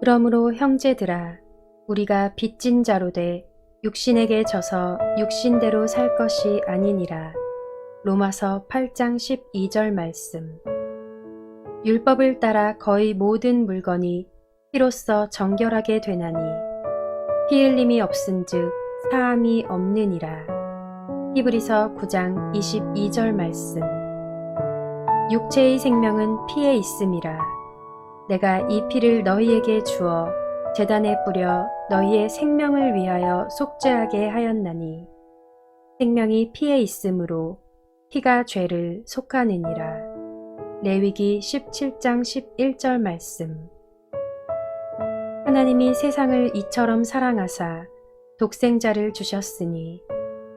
그러므로 형제들아, 우리가 빚진 자로 돼 육신에게 져서 육신대로 살 것이 아니니라. 로마서 8장 12절 말씀. 율법을 따라 거의 모든 물건이 피로써 정결하게 되나니 피 흘림이 없은즉 사함이 없느니라. 히브리서 9장 22절 말씀. 육체의 생명은 피에 있음이라. 내가 이 피를 너희에게 주어 제단에 뿌려 너희의 생명을 위하여 속죄하게 하였나니 생명이 피에 있으므로 피가 죄를 속하느니라. 레위기 17장 11절 말씀. 하나님이 세상을 이처럼 사랑하사 독생자를 주셨으니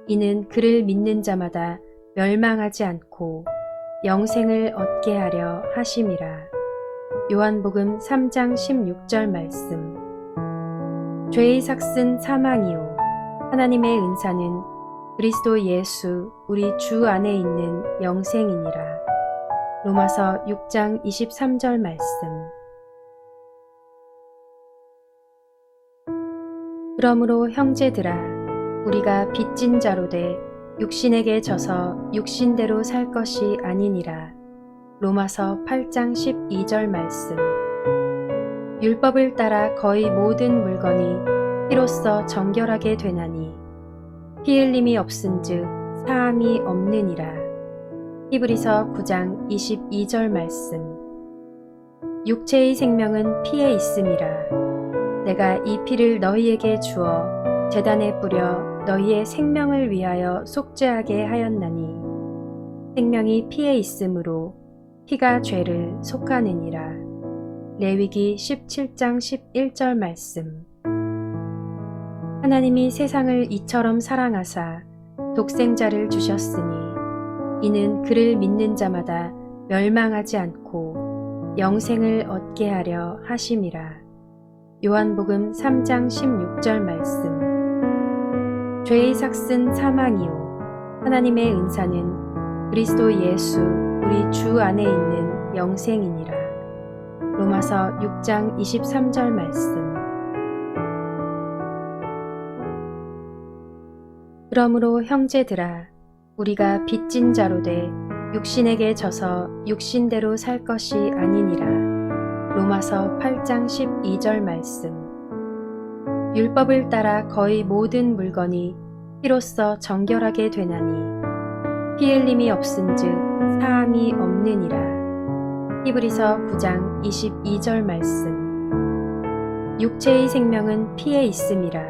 이는 그를 믿는 자마다 멸망하지 않고 영생을 얻게 하려 하심이라. 요한복음 3장 16절 말씀. 죄의 삭은 사망이요 하나님의 은사는 그리스도 예수 우리 주 안에 있는 영생이니라. 로마서 6장 23절 말씀. 그러므로 형제들아, 우리가 빚진 자로 돼 육신에게 져서 육신대로 살 것이 아니니라. 로마서 8장 12절 말씀. 율법을 따라 거의 모든 물건이 피로써 정결하게 되나니 피 흘림이 없은즉 사함이 없느니라. 히브리서 9장 22절 말씀. 육체의 생명은 피에 있음이라. 내가 이 피를 너희에게 주어 제단에 뿌려 너희의 생명을 위하여 속죄하게 하였나니 생명이 피에 있으므로 피가 죄를 속하느니라. 레위기 17장 11절 말씀. 하나님이 세상을 이처럼 사랑하사 독생자를 주셨으니 이는 그를 믿는 자마다 멸망하지 않고 영생을 얻게 하려 하심이라. 요한복음 3장 16절 말씀. 죄의 삭은 사망이요 하나님의 은사는 그리스도 예수 우리 주 안에 있는 영생이니라. 로마서 6장 23절 말씀. 그러므로 형제들아, 우리가 빚진 자로 돼 육신에게 져서 육신대로 살 것이 아니니라. 로마서 8장 12절 말씀. 율법을 따라 거의 모든 물건이 피로써 정결하게 되나니 피 흘림이 없은즉 사함이 없느니라. 히브리서 9장 22절 말씀. 육체의 생명은 피에 있음이라.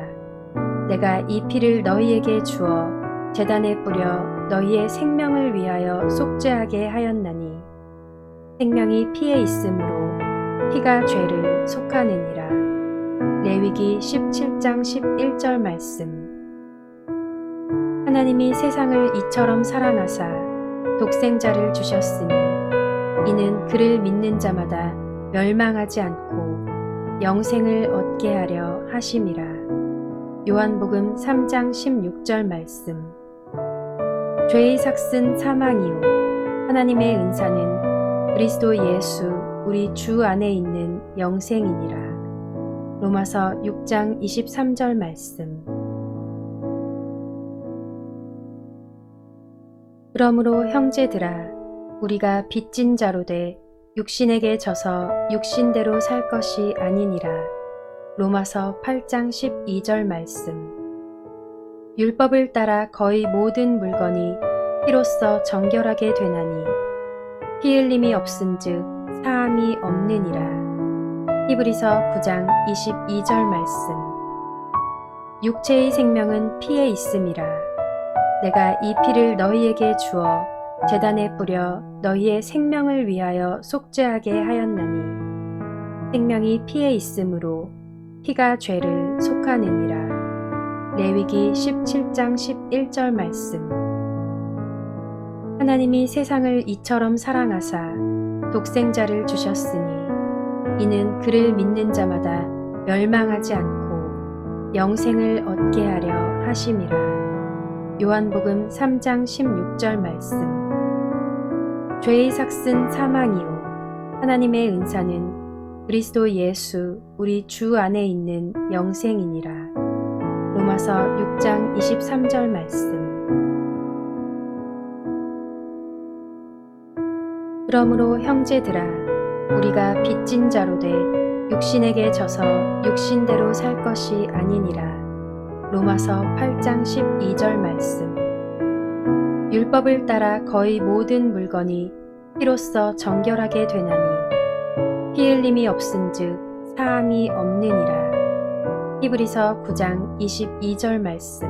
내가 이 피를 너희에게 주어 제단에 뿌려 너희의 생명을 위하여 속죄하게 하였나니 생명이 피에 있으므로 피가 죄를 속하느니라. 레위기 17장 11절 말씀. 하나님이 세상을 이처럼 사랑하사 독생자를 주셨으니 이는 그를 믿는 자마다 멸망하지 않고 영생을 얻게 하려 하심이라. 요한복음 3장 16절 말씀. 죄의 삭은 사망이요 하나님의 은사는 그리스도 예수 우리 주 안에 있는 영생이니라. 로마서 6장 23절 말씀. 그러므로 형제들아, 우리가 빚진 자로 돼 육신에게 져서 육신대로 살 것이 아니니라. 로마서 8장 12절 말씀. 율법을 따라 거의 모든 물건이 피로써 정결하게 되나니 피 흘림이 없은즉 사함이 없느니라. 히브리서 9장 22절 말씀. 육체의 생명은 피에 있음이라. 내가 이 피를 너희에게 주어 제단에 뿌려 너희의 생명을 위하여 속죄하게 하였나니 생명이 피에 있으므로 피가 죄를 속하느니라. 레위기 17장 11절 말씀. 하나님이 세상을 이처럼 사랑하사 독생자를 주셨으니 이는 그를 믿는 자마다 멸망하지 않고 영생을 얻게 하려 하심이라. 요한복음 3장 16절 말씀. 죄의 삭은 사망이요 하나님의 은사는 그리스도 예수 우리 주 안에 있는 영생이니라. 로마서 6장 23절 말씀. 그러므로 형제들아, 우리가 빚진 자로 돼 육신에게 져서 육신대로 살 것이 아니니라. 로마서 8장 12절 말씀. 율법을 따라 거의 모든 물건이 피로써 정결하게 되나니 피 흘림이 없은즉 사함이 없느니라. 히브리서 9장 22절 말씀.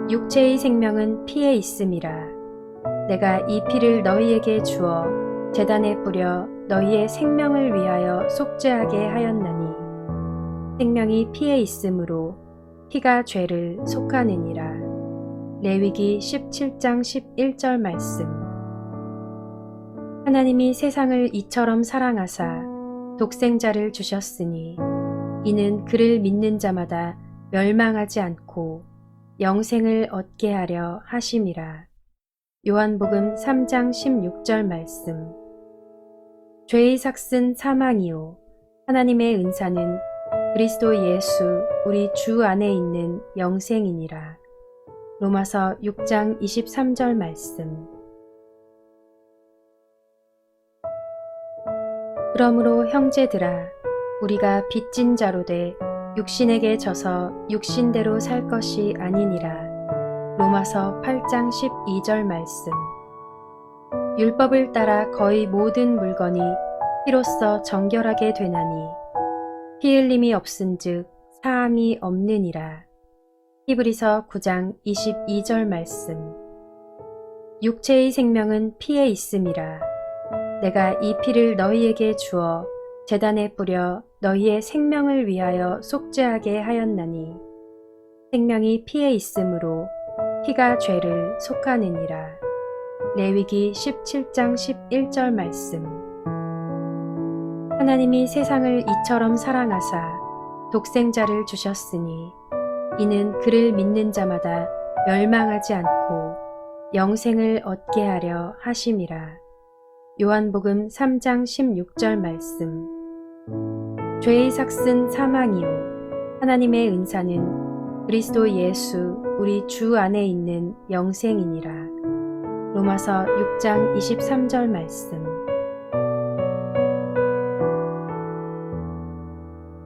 육체의 생명은 피에 있음이라. 내가 이 피를 너희에게 주어 제단에 뿌려 너희의 생명을 위하여 속죄하게 하였나니 생명이 피에 있으므로 피가 죄를 속하느니라. 레위기 17장 11절 말씀. 하나님이 세상을 이처럼 사랑하사 독생자를 주셨으니 이는 그를 믿는 자마다 멸망하지 않고 영생을 얻게 하려 하심이라. 요한복음 3장 16절 말씀. 죄의 삭은 사망이요 하나님의 은사는 그리스도 예수 우리 주 안에 있는 영생이니라. 로마서 6장 23절 말씀. 그러므로 형제들아, 우리가 빚진 자로 돼 육신에게 져서 육신대로 살 것이 아니니라. 로마서 8장 12절 말씀. 율법을 따라 거의 모든 물건이 피로써 정결하게 되나니 피 흘림이 없은즉 사함이 없느니라. 히브리서 9장 22절 말씀. 육체의 생명은 피에 있음이라. 내가 이 피를 너희에게 주어 제단에 뿌려 너희의 생명을 위하여 속죄하게 하였나니 생명이 피에 있으므로 피가 죄를 속하느니라. 레위기 17장 11절 말씀. 하나님이 세상을 이처럼 사랑하사 독생자를 주셨으니 이는 그를 믿는 자마다 멸망하지 않고 영생을 얻게 하려 하심이라. 요한복음 3장 16절 말씀. 죄의 삭은 사망이요 하나님의 은사는 그리스도 예수 우리 주 안에 있는 영생이니라. 로마서 6장 23절 말씀.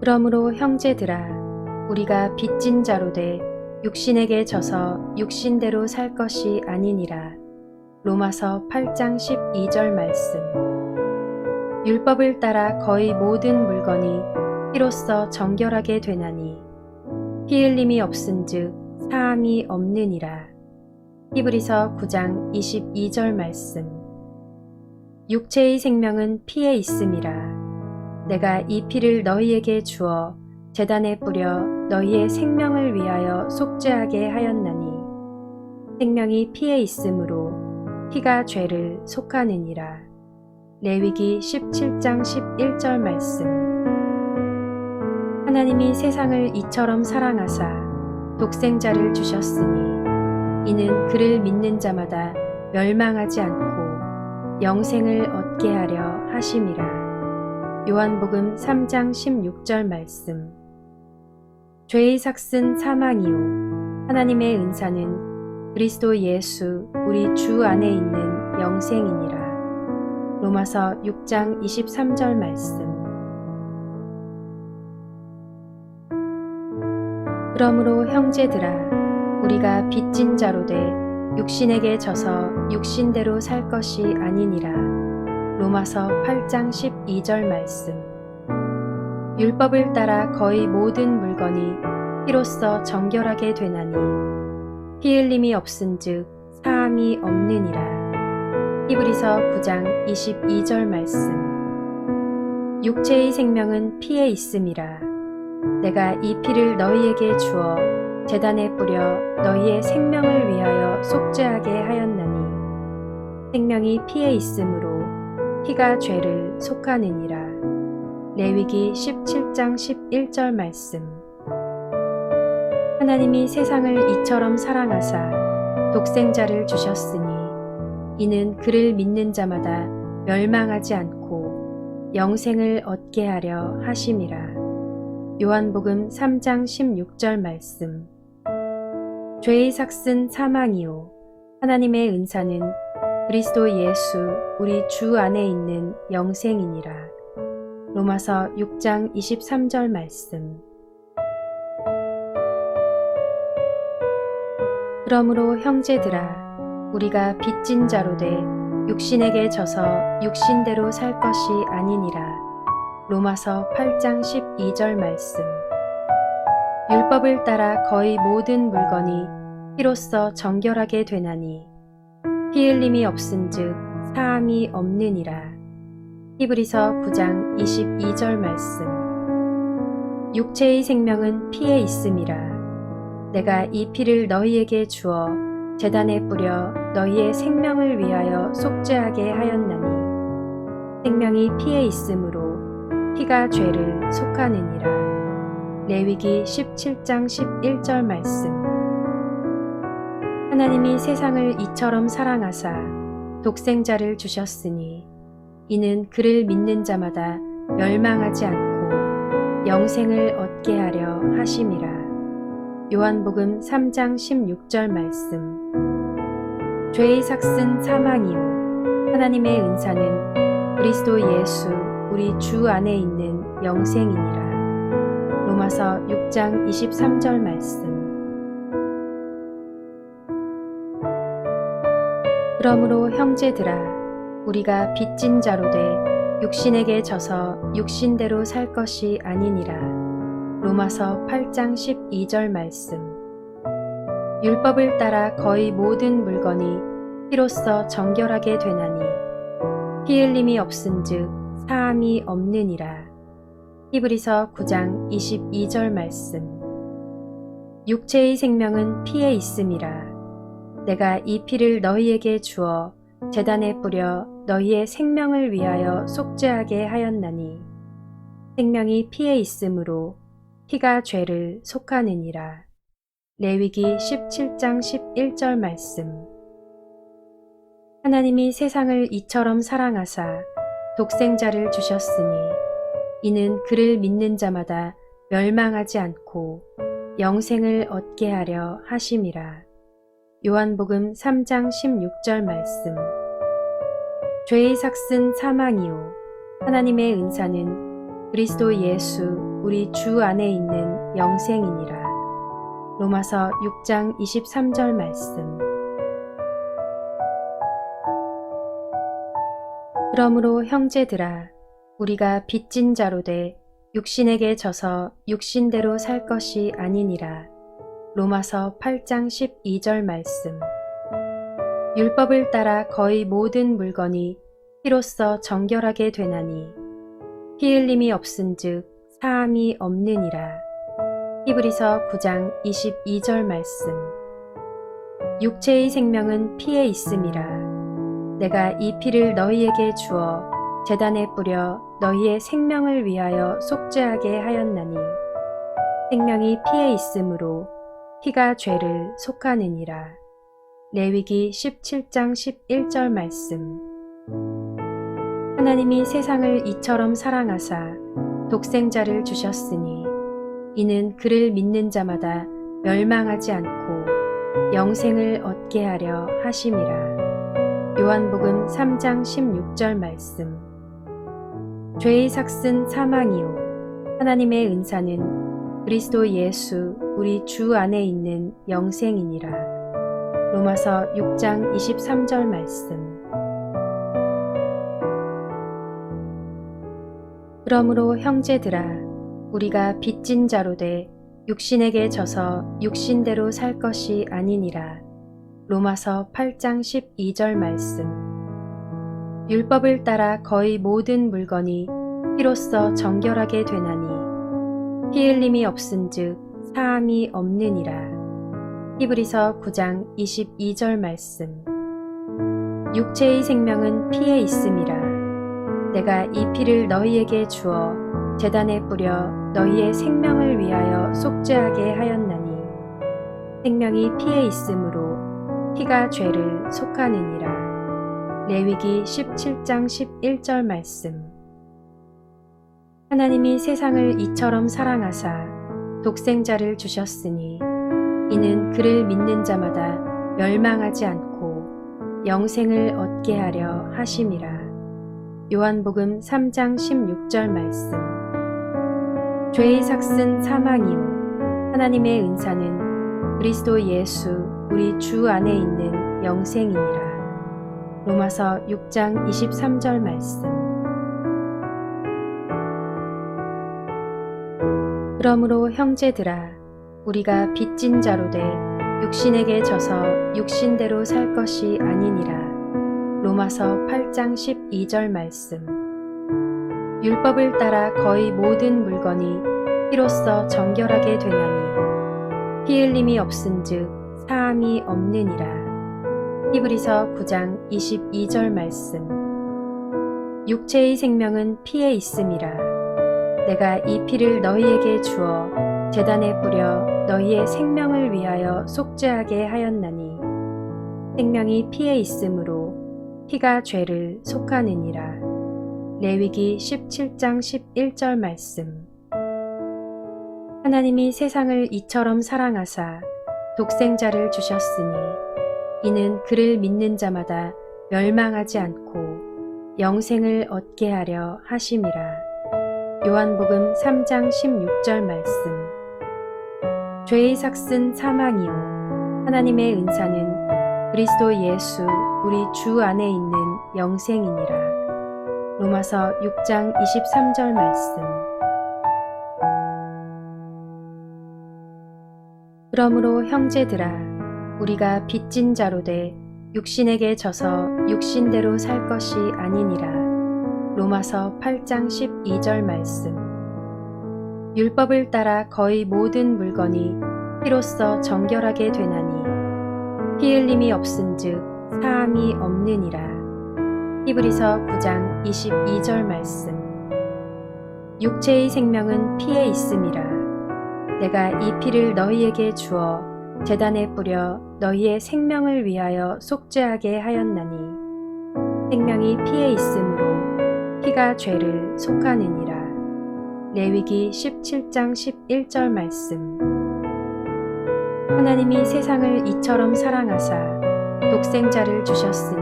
그러므로 형제들아, 우리가 빚진 자로 돼 육신에게 져서 육신대로 살 것이 아니니라. 로마서 8장 12절 말씀. 율법을 따라 거의 모든 물건이 피로써 정결하게 되나니 피 흘림이 없은즉 사함이 없느니라. 히브리서 9장 22절 말씀. 육체의 생명은 피에 있음이라. 내가 이 피를 너희에게 주어 제단에 뿌려 너희의 생명을 위하여 속죄하게 하였나니 생명이 피에 있으므로 피가 죄를 속하느니라. 레위기 17장 11절 말씀. 하나님이 세상을 이처럼 사랑하사 독생자를 주셨으니 이는 그를 믿는 자마다 멸망하지 않고 영생을 얻게 하려 하심이라. 요한복음 3장 16절 말씀. 죄의 삭은 사망이요 하나님의 은사는 그리스도 예수 우리 주 안에 있는 영생이니라. 로마서 6장 23절 말씀. 그러므로 형제들아, 우리가 빚진 자로 돼 육신에게 져서 육신대로 살 것이 아니니라. 로마서 8장 12절 말씀. 율법을 따라 거의 모든 물건이 피로써 정결하게 되나니 피 흘림이 없은즉 사함이 없느니라. 히브리서 9장 22절 말씀. 육체의 생명은 피에 있음이라. 내가 이 피를 너희에게 주어 제단에 뿌려 너희의 생명을 위하여 속죄하게 하였나니 생명이 피에 있으므로 피가 죄를 속하느니라. 레위기 17장 11절 말씀. 하나님이 세상을 이처럼 사랑하사 독생자를 주셨으니 이는 그를 믿는 자마다 멸망하지 않고 영생을 얻게 하려 하심이라. 요한복음 3장 16절 말씀. 죄의 삭은 사망이요 하나님의 은사는 그리스도 예수 우리 주 안에 있는 영생이니라. 로마서 6장 23절 말씀. 그러므로 형제들아, 우리가 빚진 자로 돼 육신에게 져서 육신대로 살 것이 아니니라. 로마서 8장 12절 말씀. 율법을 따라 거의 모든 물건이 피로써 정결하게 되나니 피 흘림이 없은즉 사함이 없느니라. 히브리서 9장 22절 말씀. 육체의 생명은 피에 있음이라. 내가 이 피를 너희에게 주어 제단에 뿌려 너희의 생명을 위하여 속죄하게 하였나니 생명이 피에 있으므로 피가 죄를 속하느니라. 레위기 17장 11절 말씀. 하나님이 세상을 이처럼 사랑하사 독생자를 주셨으니 이는 그를 믿는 자마다 멸망하지 않고 영생을 얻게 하려 하심이라. 요한복음 3장 16절 말씀. 죄의 삭은 사망이요 하나님의 은사는 그리스도 예수 우리 주 안에 있는 영생이니라. 로마서 6장 23절 말씀. 그러므로 형제들아, 우리가 빚진 자로 돼 육신에게 져서 육신대로 살 것이 아니니라. 로마서 8장 12절 말씀. 율법을 따라 거의 모든 물건이 피로써 정결하게 되나니 피 흘림이 없은즉 사함이 없느니라. 히브리서 9장 22절 말씀. 육체의 생명은 피에 있음이라. 내가 이 피를 너희에게 주어 제단에 뿌려 너희의 생명을 위하여 속죄하게 하였나니 생명이 피에 있으므로 피가 죄를 속하느니라. 레위기 17장 11절 말씀. 하나님이 세상을 이처럼 사랑하사 독생자를 주셨으니 이는 그를 믿는 자마다 멸망하지 않고 영생을 얻게 하려 하심이라. 요한복음 3장 16절 말씀. 죄의 삭은 사망이요 하나님의 은사는 그리스도 예수 우리 주 안에 있는 영생이니라. 로마서 6장 23절 말씀. 그러므로 형제들아, 우리가 빚진 자로 돼 육신에게 져서 육신대로 살 것이 아니니라. 로마서 8장 12절 말씀. 율법을 따라 거의 모든 물건이 피로써 정결하게 되나니 피 흘림이 없은즉 사함이 없느니라. 히브리서 9장 22절 말씀. 육체의 생명은 피에 있음이라. 내가 이 피를 너희에게 주어 제단에 뿌려 너희의 생명을 위하여 속죄하게 하였나니 생명이 피에 있으므로 피가 죄를 속하느니라. 레위기 17장 11절 말씀. 하나님이 세상을 이처럼 사랑하사 독생자를 주셨으니 이는 그를 믿는 자마다 멸망하지 않고 영생을 얻게 하려 하심이라. 요한복음 3장 16절 말씀. 죄의 삭은 사망이요 하나님의 은사는 그리스도 예수 우리 주 안에 있는 영생이니라. 로마서 6장 23절 말씀. 그러므로 형제들아, 우리가 빚진 자로 돼 육신에게 져서 육신대로 살 것이 아니니라. 로마서 8장 12절 말씀. 율법을 따라 거의 모든 물건이 피로써 정결하게 되나니 피 흘림이 없은즉 사함이 없느니라. 히브리서 9장 22절 말씀. 육체의 생명은 피에 있음이라. 내가 이 피를 너희에게 주어 제단에 뿌려 너희의 생명을 위하여 속죄하게 하였나니 생명이 피에 있으므로 피가 죄를 속하느니라. 레위기 17장 11절 말씀. 하나님이 세상을 이처럼 사랑하사 독생자를 주셨으니 이는 그를 믿는 자마다 멸망하지 않고 영생을 얻게 하려 하심이라. 요한복음 3장 16절 말씀. 죄의 삭은 사망이요 하나님의 은사는 그리스도 예수 우리 주 안에 있는 영생이니라. 로마서 6장 23절 말씀. 그러므로 형제들아 우리가 빚진 자로 돼 육신에게 져서 육신대로 살 것이 아니니라. 로마서 8장 12절 말씀. 율법을 따라 거의 모든 물건이 피로써 정결하게 되나니 피 흘림이 없은즉 사함이 없느니라. 히브리서 9장 22절 말씀. 육체의 생명은 피에 있음이라. 내가 이 피를 너희에게 주어 제단에 뿌려 너희의 생명을 위하여 속죄하게 하였나니 생명이 피에 있으므로 피가 죄를 속하느니라. 레위기 17장 11절 말씀. 하나님이 세상을 이처럼 사랑하사 독생자를 주셨으니 이는 그를 믿는 자마다 멸망하지 않고 영생을 얻게 하려 하심이라. 요한복음 3장 16절 말씀. 죄의 삭은 사망이요 하나님의 은사는 그리스도 예수 우리 주 안에 있는 영생이니라. 로마서 6장 23절 말씀. 그러므로 형제들아 우리가 빚진 자로 돼 육신에게 져서 육신대로 살 것이 아니니라. 로마서 8장 12절 말씀. 율법을 따라 거의 모든 물건이 피로써 정결하게 되나니 피 흘림이 없은즉 사함이 없느니라. 히브리서 9장 22절 말씀. 육체의 생명은 피에 있음이라. 내가 이 피를 너희에게 주어 제단에 뿌려 너희의 생명을 위하여 속죄하게 하였나니 생명이 피에 있으므로 피가 죄를 속하느니라. 레위기 17장 11절 말씀. 하나님이 세상을 이처럼 사랑하사 독생자를 주셨으니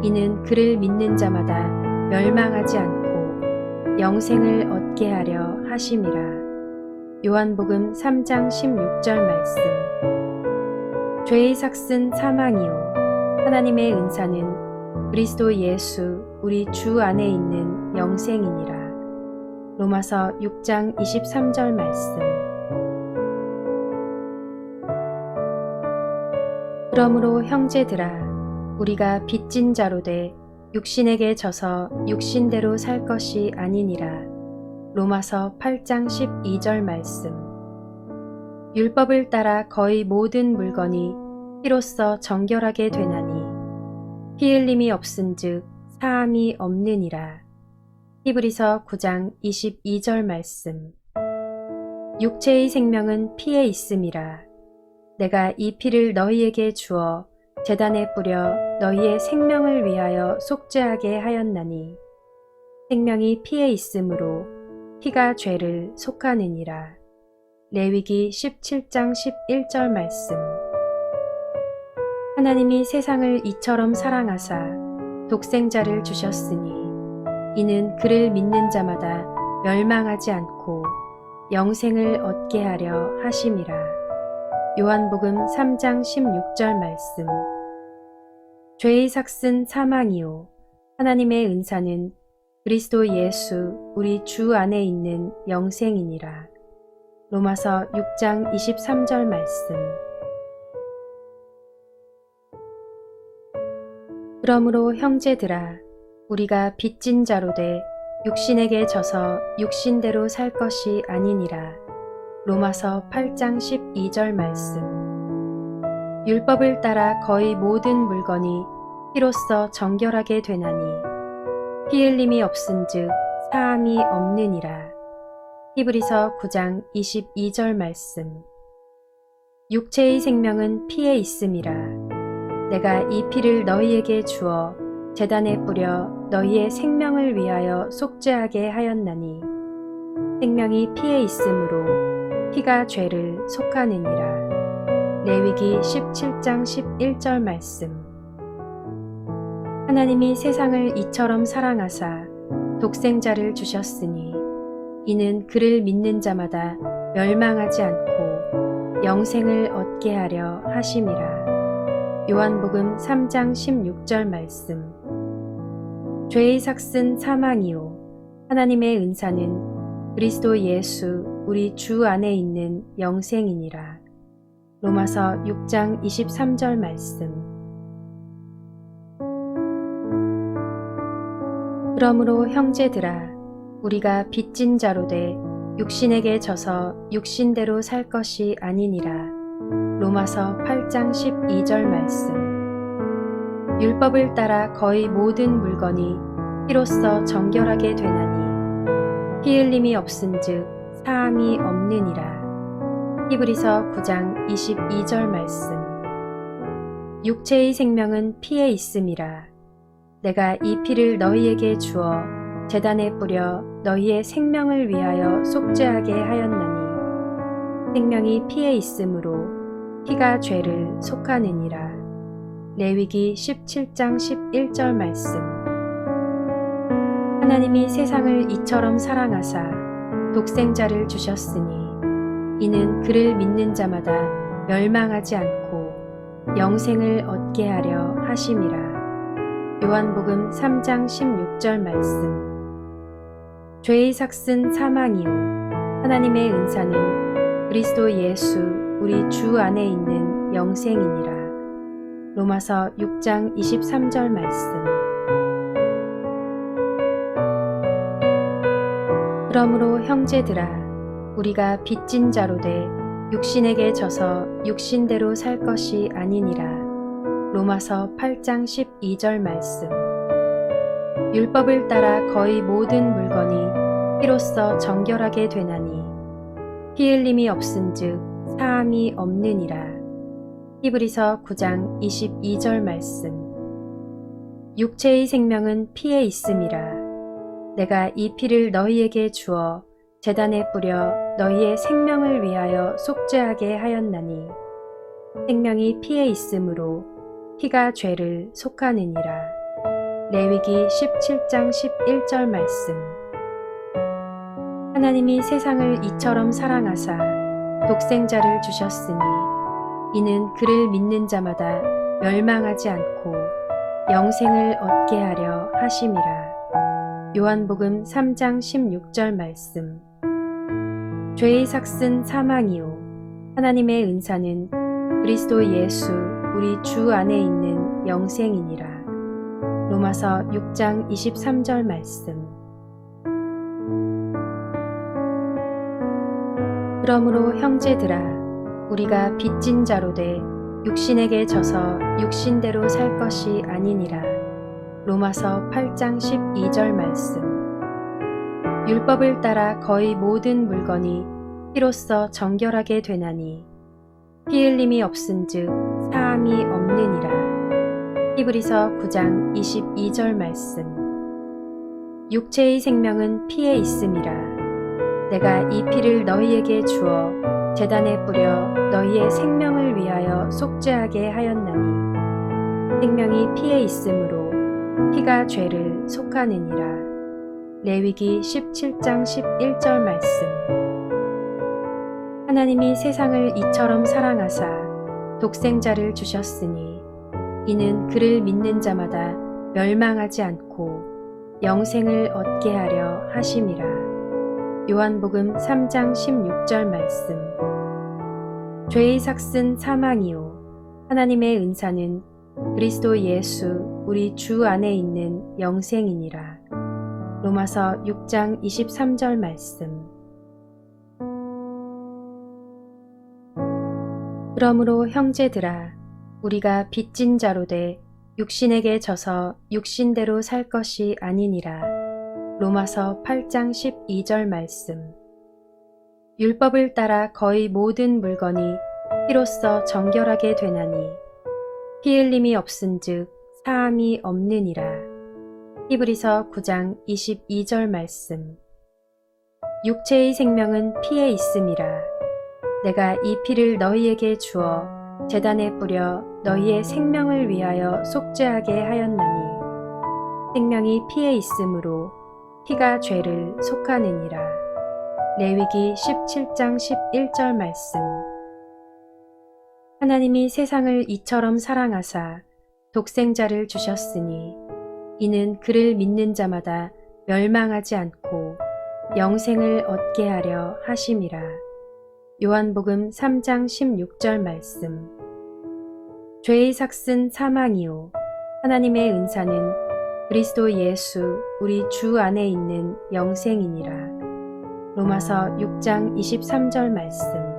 이는 그를 믿는 자마다 멸망하지 않고 영생을 얻게 하려 하심이라. 요한복음 3장 16절 말씀. 죄의 삭은 사망이요 하나님의 은사는 그리스도 예수 우리 주 안에 있는 영생이니라. 로마서 6장 23절 말씀. 그러므로 형제들아 우리가 빚진 자로 돼 육신에게 져서 육신대로 살 것이 아니니라. 로마서 8장 12절 말씀. 율법을 따라 거의 모든 물건이 피로써 정결하게 되나니 피 흘림이 없은즉 사함이 없느니라. 히브리서 9장 22절 말씀. 육체의 생명은 피에 있음이라. 내가 이 피를 너희에게 주어 제단에 뿌려 너희의 생명을 위하여 속죄하게 하였나니 생명이 피에 있으므로 피가 죄를 속하느니라. 레위기 17장 11절 말씀. 하나님이 세상을 이처럼 사랑하사 독생자를 주셨으니 이는 그를 믿는 자마다 멸망하지 않고 영생을 얻게 하려 하심이라. 요한복음 3장 16절 말씀. 죄의 삭은 사망이요 하나님의 은사는 그리스도 예수 우리 주 안에 있는 영생이니라. 로마서 6장 23절 말씀. 그러므로 형제들아 우리가 빚진 자로 돼 육신에게 져서 육신대로 살 것이 아니니라. 로마서 8장 12절 말씀. 율법을 따라 거의 모든 물건이 피로써 정결하게 되나니 피 흘림이 없은즉 사함이 없느니라. 히브리서 9장 22절 말씀. 육체의 생명은 피에 있음이라. 내가 이 피를 너희에게 주어 제단에 뿌려 너희의 생명을 위하여 속죄하게 하였나니 생명이 피에 있으므로 피가 죄를 속하느니라. 레위기 17장 11절 말씀. 하나님이 세상을 이처럼 사랑하사 독생자를 주셨으니 이는 그를 믿는 자마다 멸망하지 않고 영생을 얻게 하려 하심이라. 요한복음 3장 16절 말씀. 죄의 삭은 사망이요 하나님의 은사는 그리스도 예수 우리 주 안에 있는 영생이니라. 로마서 6장 23절 말씀. 그러므로 형제들아 우리가 빚진 자로 돼 육신에게 져서 육신대로 살 것이 아니니라. 로마서 8장 12절 말씀. 율법을 따라 거의 모든 물건이 피로써 정결하게 되나니 피 흘림이 없은즉 사함이 없느니라. 히브리서 9장 22절 말씀. 육체의 생명은 피에 있음이라. 내가 이 피를 너희에게 주어 제단에 뿌려 너희의 생명을 위하여 속죄하게 하였나니 생명이 피에 있으므로 피가 죄를 속하느니라. 레위기 17장 11절 말씀. 하나님이 세상을 이처럼 사랑하사 독생자를 주셨으니 이는 그를 믿는 자마다 멸망하지 않고 영생을 얻게 하려 하심이라. 요한복음 3장 16절 말씀. 죄의 삭은 사망이요 하나님의 은사는 그리스도 예수 우리 주 안에 있는 영생이니라. 로마서 6장 23절 말씀. 그러므로 형제들아 우리가 빚진 자로 돼 육신에게 져서 육신대로 살 것이 아니니라. 로마서 8장 12절 말씀. 율법을 따라 거의 모든 물건이 피로써 정결하게 되나니 피 흘림이 없은즉 사함이 없느니라. 히브리서 9장 22절 말씀. 육체의 생명은 피에 있음이라. 내가 이 피를 너희에게 주어 제단에 뿌려 너희의 생명을 위하여 속죄하게 하였나니 생명이 피에 있으므로 피가 죄를 속하느니라. 레위기 17장 11절 말씀. 하나님이 세상을 이처럼 사랑하사 독생자를 주셨으니 이는 그를 믿는 자마다 멸망하지 않고 영생을 얻게 하려 하심이라. 요한복음 3장 16절 말씀. 죄의 삭은 사망이요 하나님의 은사는 그리스도 예수 우리 주 안에 있는 영생이니라. 로마서 6장 23절 말씀. 그러므로 형제들아 우리가 빚진 자로 돼 육신에게 져서 육신대로 살 것이 아니니라. 로마서 8장 12절 말씀. 율법을 따라 거의 모든 물건이 피로써 정결하게 되나니 피 흘림이 없은즉 사함이 없느니라. 히브리서 9장 22절 말씀. 육체의 생명은 피에 있음이라. 내가 이 피를 너희에게 주어 제단에 뿌려 너희의 생명을 위하여 속죄하게 하였나니 생명이 피에 있으므로 피가 죄를 속하느니라. 레위기 17장 11절 말씀. 하나님이 세상을 이처럼 사랑하사 독생자를 주셨으니 이는 그를 믿는 자마다 멸망하지 않고 영생을 얻게 하려 하심이라. 요한복음 3장 16절 말씀. 죄의 삭은 사망이요 하나님의 은사는 그리스도 예수 우리 주 안에 있는 영생이니라. 로마서 6장 23절 말씀. 그러므로 형제들아 우리가 빚진 자로 돼 육신에게 져서 육신대로 살 것이 아니니라. 로마서 8장 12절 말씀. 율법을 따라 거의 모든 물건이 피로써 정결하게 되나니 피 흘림이 없은즉 사함이 없느니라. 히브리서 9장 22절 말씀. 육체의 생명은 피에 있음이라. 내가 이 피를 너희에게 주어 제단에 뿌려 너희의 생명을 위하여 속죄하게 하였나니 생명이 피에 있으므로 피가 죄를 속하느니라. 레위기 17장 11절 말씀. 하나님이 세상을 이처럼 사랑하사 독생자를 주셨으니 이는 그를 믿는 자마다 멸망하지 않고 영생을 얻게 하려 하심이라. 요한복음 3장 16절 말씀. 죄의 삭은 사망이요 하나님의 은사는 그리스도 예수 우리 주 안에 있는 영생이니라. 로마서 6장 23절 말씀.